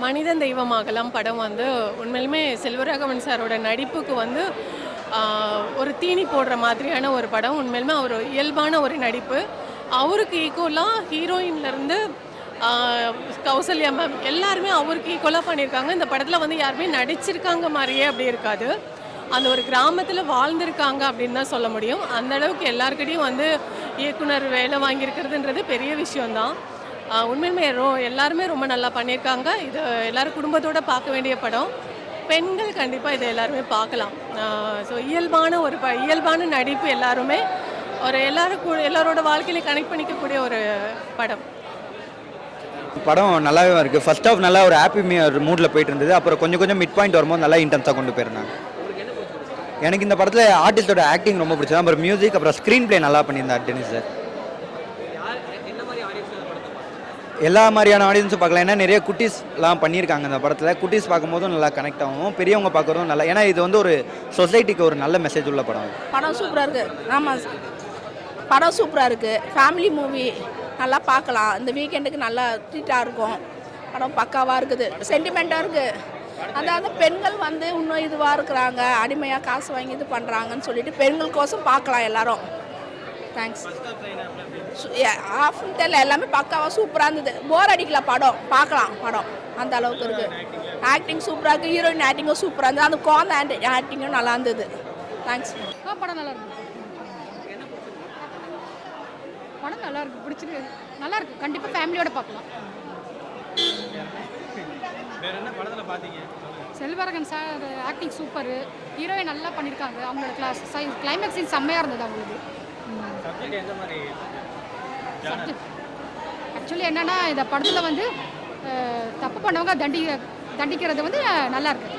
மனிதன் தெய்வமாகலாம் படம் வந்து உண்மையிலுமே செல்வராகவன் சாரோட நடிப்புக்கு வந்து ஒரு தீனி போடுற மாதிரியான ஒரு படம். உண்மையிலுமே அவர் இயல்பான ஒரு நடிப்பு. அவருக்கு ஈக்குவலாக ஹீரோயின்லேருந்து கௌசல்யா மேம் எல்லாருமே அவருக்கு ஈக்குவலாக பண்ணியிருக்காங்க. இந்த படத்தில் வந்து யாருமே நடிச்சிருக்காங்க மாதிரியே அப்படி இருக்காது. அந்த ஒரு கிராமத்தில் வாழ்ந்திருக்காங்க அப்படின்னு தான் சொல்ல முடியும். அந்த அளவுக்கு எல்லாருக்கிட்டையும் வந்து இயக்குனர் வேலை வாங்கியிருக்கிறதுன்றது பெரிய விஷயம்தான். உண்மையுமே எல்லாருமே ரொம்ப நல்லா பண்ணியிருக்காங்க. இது எல்லோரும் குடும்பத்தோடு பார்க்க வேண்டிய படம். பெண்கள் கண்டிப்பாக இதை எல்லாருமே பார்க்கலாம். ஸோ இயல்பான நடிப்பு எல்லாருமே ஒரு எல்லாரோட வாழ்க்கையிலையும் கனெக்ட் பண்ணிக்கக்கூடிய ஒரு படம். படம் நல்லாவே இருக்குது. ஃபர்ஸ்ட் ஆஃப் நல்லா ஒரு ஹாப்பி மூடில் போயிட்டு இருந்தது. அப்புறம் கொஞ்சம் கொஞ்சம் மிட் பாயிண்ட் வரும்போது நல்லா இன்டென்ஸாக கொண்டு போயிருந்தாங்க. எனக்கு இந்த படத்தில் ஆர்டிஸ்டோட ஆக்டிங் ரொம்ப பிடிச்சது. அப்புறம் மியூசிக், அப்புறம் ஸ்க்ரீன் பிளே நல்லா பண்ணியிருந்தார் டெனிஸ் சார். எல்லா மாதிரியான ஆடியன்ஸும் பார்க்கலாம். ஏன்னா நிறைய குட்டீஸ்லாம் பண்ணியிருக்காங்க இந்த படத்தில். குட்டீஸ் பார்க்கும்போதும் நல்லா கனெக்ட் ஆகும், பெரியவங்க பார்க்குறதும் நல்லா. ஏன்னா இது வந்து ஒரு சொசைட்டிக்கு ஒரு நல்ல மெசேஜ் உள்ள படம். படம் சூப்பராக இருக்குது. ஆமாம், படம் சூப்பராக இருக்குது. ஃபேமிலி மூவி நல்லா பார்க்கலாம். இந்த வீக்கெண்டுக்கு நல்லா ட்ரீட்டாக இருக்கும். படம் பக்காவாக இருக்குது, சென்டிமெண்ட்டாக இருக்குது. அதாவது பெண்கள் வந்து இன்னும் இதுவாக இருக்கிறாங்க, அடிமையாக காசு வாங்கி இது பண்ணுறாங்கன்னு சொல்லிட்டு பெண்களுக்கோசம் பார்க்கலாம் எல்லாரும். தேங்க்ஸ். ஆஃப்டரில் எல்லாமே பக்காவாக சூப்பராக இருந்தது. போர் அடிக்கல, படம் பார்க்கலாம். படம் அந்த அளவுக்கு இருக்குது. ஆக்டிங் சூப்பராக இருக்குது. ஹீரோயின் ஆக்டிங்கும் சூப்பராக இருந்தது. அந்த குழந்தை ஆக்டிங்கும் நல்லா இருந்தது. தேங்க்ஸ். படம் நல்லா இருக்கு. படம் நல்லா இருக்கு, பிடிச்சிருக்கு, நல்லா இருக்கு. கண்டிப்பாக ஃபேமிலியோட பார்க்கலாம். Selvaraghavan sir acting super, heroine நல்லா பண்ணியிருக்காங்க. அவங்களோட கிளைமேக்ஸ் சீன் செம்மையாக இருந்தது அவங்களுக்கு. ஆக்சுவலி என்னென்னா இந்த படத்தில் வந்து தப்பு பண்ணவங்க தண்டிக்கிறது வந்து நல்லா இருக்குது.